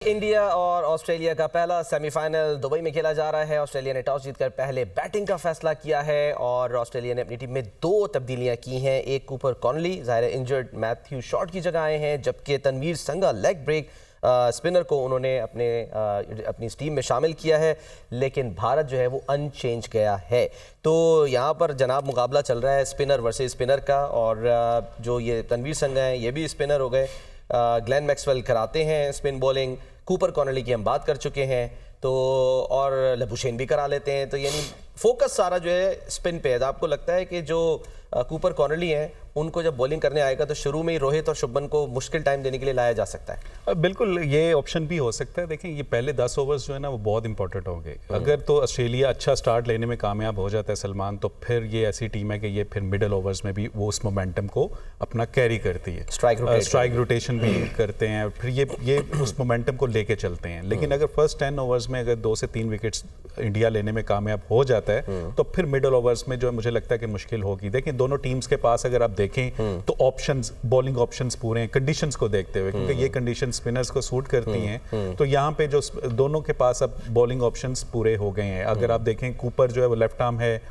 India और Australia का पहला सेमीफाइनल दुबई में खेला जा रहा है। ऑस्ट्रेलिया ने टॉस जीतकर पहले बैटिंग का फैसला किया है और ऑस्ट्रेलिया ने अपनी टीम में दो तब्दीलियां की हैं। एक कूपर कॉनली ज़ाहिर है इंजर्ड मैथ्यू शॉर्ट की जगह आए हैं, जबकि तनवीर संगा लेग ब्रेक स्पिनर को उन्होंने अपनी टीम में शामिल किया है। लेकिन भारत जो है वो अनचेंज गया है। तो यहाँ पर जनाब मुकाबला चल रहा है स्पिनर वर्सेस स्पिनर का, और जो ये तनवीर संगा हैं ये भी स्पिनर हो गए। ग्लेन मैक्सवेल कराते हैं स्पिन बॉलिंग, कूपर कॉनली की हम बात कर चुके हैं, तो और लबुशेन भी करा लेते हैं। तो यानी फोकस सारा जो है स्पिन पे है। तो आपको लगता है कि जो कूपर कॉनली हैं उनको जब बॉलिंग करने आएगा तो शुरू में ही रोहित और शुभमन को मुश्किल टाइम देने के लिए लाया जा सकता है? बिल्कुल, ये ऑप्शन भी हो सकता है। देखें, ये पहले 10 ओवर्स जो है ना वो बहुत इंपॉर्टेंट होंगे। अगर तो ऑस्ट्रेलिया अच्छा स्टार्ट लेने में कामयाब हो जाता है सलमान, तो फिर ये ऐसी टीम है कि ये फिर मिडल ओवर्स में भी वो उस मोमेंटम को अपना कैरी करती है, स्ट्राइक रोटेशन भी करते हैं, फिर ये उस मोमेंटम को लेके चलते हैं। लेकिन अगर फर्स्ट 10 ओवर्स में अगर 2 से 3 विकेट्स इंडिया लेने में कामयाब हो जाता है तो फिर मिडल ओवर्स में जो मुझे लगता है कि मुश्किल होगी। देखिए, दोनों टीम्स के पास अगर आप देखें तो ऑप्शंस, बॉलिंग ऑप्शंस पूरे हैं कंडीशंस को देखते हुए, क्योंकि ये कंडीशन स्पिनर्स को सूट करती हैं। तो यहाँ पे जो दोनों के पास अब बॉलिंग ऑप्शंस पूरे हो गए हैं। अगर आप देखें, कूपर जो है वो लेफ्ट आर्म है,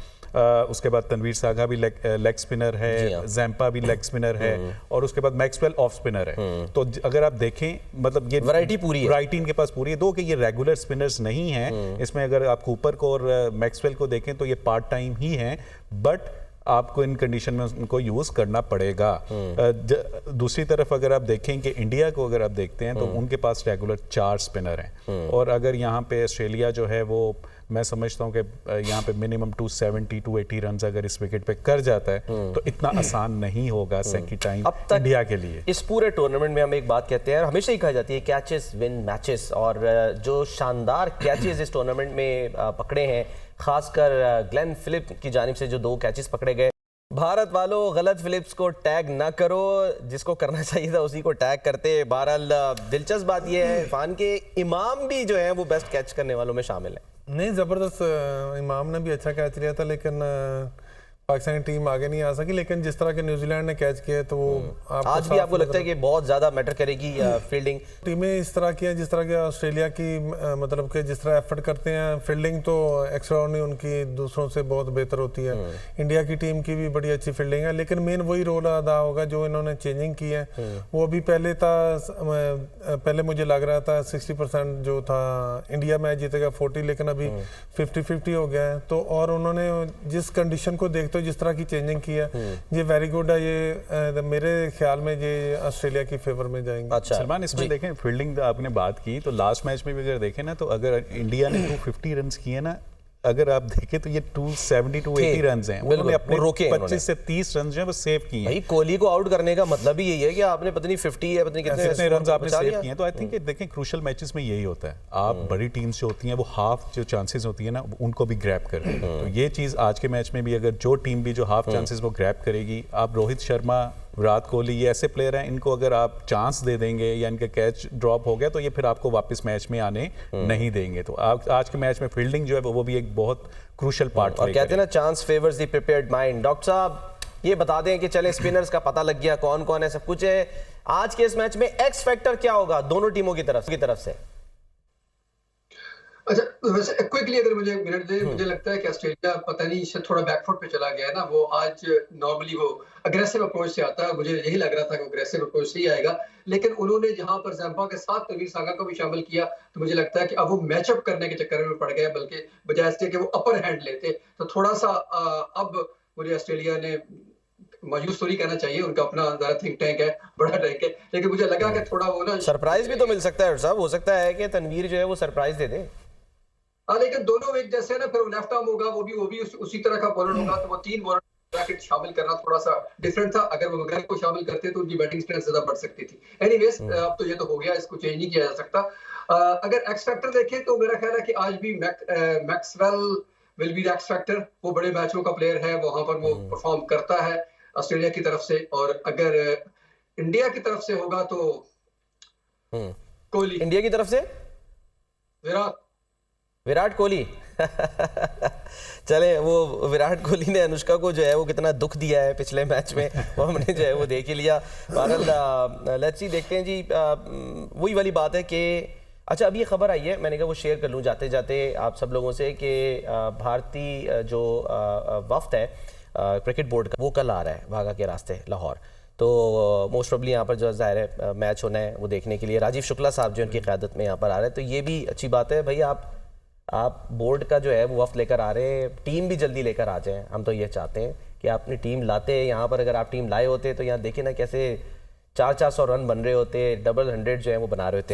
उसके बाद तनवीर सागा भी लेग स्पिनर है, जैम्पा भी लेग स्पिनर है, और उसके बाद मैक्सवेल ऑफ स्पिनर है। तो अगर आप देखें, मतलब ये वैरायटी पूरी है, वैरायटी इनके पास पूरी है। दो कि ये रेगुलर स्पिनर्स नहीं हैं इसमें। अगर आप कूपर को और मैक्सवेल को देखें तो ये पार्ट टाइम ही हैं, बट आपको इन कंडीशन में उनको यूज करना पड़ेगा। दूसरी तरफ अगर आप देखें कि इंडिया को अगर आप देखते हैं तो उनके पास रेगुलर 4 स्पिनर हैं, और अगर यहाँ पे ऑस्ट्रेलिया जो है वो, मैं समझता हूँ कि यहाँ पे मिनिमम 270-280 रन अगर इस विकेट पे कर जाता है तो इतना आसान नहीं होगा सेकंड टाइम इंडिया के लिए। इस पूरे टूर्नामेंट में हम एक बात कहते हैं, हमेशा ही कहा जाती है, कैचेस विन मैचेस, और जो शानदार कैचेस इस टूर्नामेंट में पकड़े हैं, खासकर ग्लेन फिलिप की जानिब से जो 2 कैचेस पकड़े गए। भारत वालों, गलत फिलिप्स को टैग ना करो, जिसको करना चाहिए था उसी को टैग करते। बहरहाल दिलचस्प बात यह है इरफान के इमाम भी जो है वो बेस्ट कैच करने वालों में शामिल है। नहीं, ज़बरदस्त, इमाम ने भी अच्छा कैच लिया था, लेकिन पाकिस्तान की टीम आगे नहीं आ सकी। लेकिन जिस तरह के न्यूजीलैंड ने कैच किया तो वो आज भी आपको लगता है कि बहुत ज़्यादा मैटर करेगी फील्डिंग? टीमें इस तरह की हैं जिस तरह के ऑस्ट्रेलिया की, मतलब कि जिस तरह एफर्ट करते हैं, फील्डिंग तो एक्स्ट्राऑर्डिनरी उनकी दूसरों से बहुत बेहतर होती है। इंडिया की टीम की भी बड़ी अच्छी फील्डिंग है, लेकिन मेन वही रोल अदा होगा जो इन्होंने चेंजिंग की है। वो अभी पहले मुझे लग रहा था 60% जो था इंडिया मैच जीतेगा 40, लेकिन अभी 50-50 हो गया है। तो और उन्होंने जिस कंडीशन को देखते जिस तरह की चेंजिंग की है, ये वेरी गुड है। ये मेरे ख्याल में ये ऑस्ट्रेलिया की फेवर में जाएंगे। अच्छा सलमान, इसमें देखें फील्डिंग आपने बात की, तो लास्ट मैच में भी अगर देखें ना, तो अगर इंडिया ने 250 रन किए ना, अगर आप देखें तो ये 270-280 रन हैं। उन्होंने अपने 25 से 30 रन जो है वो सेव किए हैं। भाई, कोहली को आउट करने का मतलब ही यही है कि आपने पता नहीं 50 है, पता नहीं कितने रन आपने सेव किए हैं। तो आई थिंक देखें, क्रूशियल मैचेस में यही होता है, आप बड़ी टीम्स जो होती हैं वो हाफ जो चांसेस होती है ना उनको भी ग्रैब करते हैं। तो ये चीज़ आज के मैच में भी, अगर जो टीम भी जो हाफ चांसेस वो ग्रैब करेगी, आप रोहित शर्मा, विराट कोहली, ये ऐसे प्लेयर हैं, इनको अगर आप चांस दे देंगे या इनका कैच ड्रॉप हो गया तो ये फिर आपको वापस मैच में आने नहीं देंगे। तो आज के मैच में फील्डिंग जो है वो भी एक बहुत क्रूशियल पार्ट। और कहते हैं ना, chance favours the prepared mind. Doctor साहब, ये बता दें कि चले स्पिनर्स का पता लग गया कौन कौन है, सब कुछ है। आज के इस मैच में एक्स फैक्टर क्या होगा दोनों टीमों की तरफ से? अच्छा, वैसे क्विकली अगर मुझे मिनट दे, मुझे लगता है कि ऑस्ट्रेलिया पता नहीं शायद थोड़ा बैकफुट पे चला गया है ना। वो आज नॉर्मली वो अग्रेसिव अप्रोच से आता है, मुझे यही लग रहा था कि अग्रेसिव अप्रोच से ही आएगा, लेकिन उन्होंने जहां पर जैम्पा के साथ तनवीर सागा को भी शामिल किया तो मुझे लगता है कि अब वो मैचअप करने के चक्कर में पड़ गए, बल्कि बजाय इसके कि वो अपर हैंड लेते तो थोड़ा सा अब मुझे ऑस्ट्रेलिया ने मायूस तो नहीं कहना चाहिए, उनका अपना थिंक टैंक है, बड़ा टैंक है, लेकिन मुझे लगा कि थोड़ा वो ना सरप्राइज भी तो मिल सकता है साहब। हो सकता है कि तनवीर जो है वो सरप्राइज दे दे। हाँ, लेकिन दोनों एक जैसे ना, फिर लेफ्ट आर्म होगा, वो भी उसी तरह का बॉलर होगा, तो वो 3 बॉलर ब्रैकेट शामिल करना थोड़ा सा डिफरेंट था। अगर वो वगैरह को शामिल करते तो उनकी बैटिंग स्ट्रेंथ ज्यादा बढ़ सकती थी। एनीवेज, अब तो ये तो हो गया, इसको चेंज नहीं किया जा सकता। अगर एक्स फैक्टर देखें तो मेरा ख्याल है कि आज भी Maxwell will be the x factor. वो बड़े मैचों का प्लेयर है, वहां पर वो परफॉर्म करता है ऑस्ट्रेलिया की तरफ से। और अगर इंडिया की तरफ से होगा तो कोहली। इंडिया की तरफ से विराट कोहली चले, वो विराट कोहली ने अनुष्का को जो है वो कितना दुख दिया है पिछले मैच में, वो हमने जो है वो देख ही लिया। बहरहाल लेट्स सी, देखते हैं जी। वही वाली बात है कि अच्छा, अब ये खबर आई है, मैंने कहा वो शेयर कर लूँ जाते जाते आप सब लोगों से कि भारतीय जो वफ्द है क्रिकेट बोर्ड का, वो कल आ रहा है वाघा के रास्ते लाहौर। तो मोस्ट प्रोबेबली यहाँ पर जो ज़ाहिर है मैच होना है वो देखने के लिए राजीव शुक्ला साहब जो उनकी क़यादत में यहाँ पर आ रहे हैं। तो ये भी अच्छी बात है भाई, आप बोर्ड का जो है वो वफ्द लेकर आ रहे हैं, टीम भी जल्दी लेकर आ जाएँ। हम तो ये चाहते हैं कि आप अपनी टीम लाते हैं यहाँ पर। अगर आप टीम लाए होते तो यहाँ देखें ना कैसे 400 रन बन रहे होते, डबल 100 जो है वो बना रहे होते।